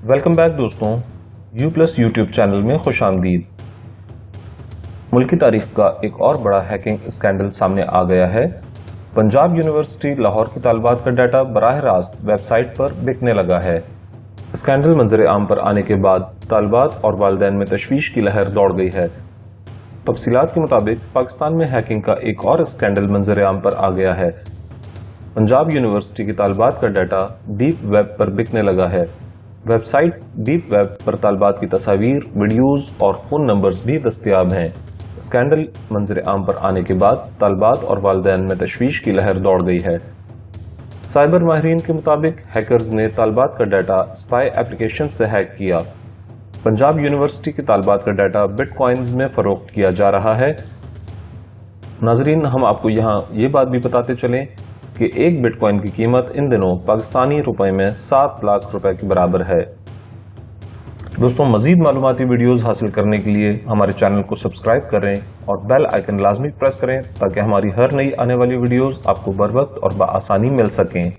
Welcome back دوستوں، you plus YouTube channel میں خوش آمدید۔ ملکی تاریخ کا ایک اور بڑا ہیکنگ اسکینڈل سامنے آ گیا ہے۔ پنجاب یونیورسٹی لاہور کی طالبات کا ڈیٹا براہ راست ویب سائٹ پر بکنے لگا ہے۔ اسکینڈل منظر عام پر آنے کے بعد طالبات اور والدین میں تشویش کی لہر دوڑ گئی ہے۔ تفصیلات کے مطابق پاکستان میں ہیکنگ کا ایک اور اسکینڈل منظر عام پر آ گیا ہے۔ پنجاب یونیورسٹی کی طالبات کا ڈیٹا ڈیپ ویب پر بکنے لگا ہے۔ ویب سائٹ ڈیپ ویب پر طالبات کی تصاویر، ویڈیوز اور فون نمبرز بھی دستیاب ہیں۔ اسکینڈل منظر عام پر آنے کے بعد طالبات اور والدین میں تشویش کی لہر دوڑ گئی ہے۔ سائبر ماہرین کے مطابق ہیکرز نے طالبات کا ڈیٹا اسپائی ایپلیکیشن سے ہیک کیا۔ پنجاب یونیورسٹی کی طالبات کا ڈیٹا بٹ کوائنز میں فروخت کیا جا رہا ہے۔ ناظرین، ہم آپ کو یہاں یہ بات بھی بتاتے چلیں کہ ایک بٹ کوائن کی قیمت ان دنوں پاکستانی روپے میں 7 لاکھ روپے کے برابر ہے۔ دوستوں، مزید معلوماتی ویڈیوز حاصل کرنے کے لیے ہمارے چینل کو سبسکرائب کریں اور بیل آئیکن لازمی پریس کریں تاکہ ہماری ہر نئی آنے والی ویڈیوز آپ کو بر وقت اور بآسانی مل سکیں۔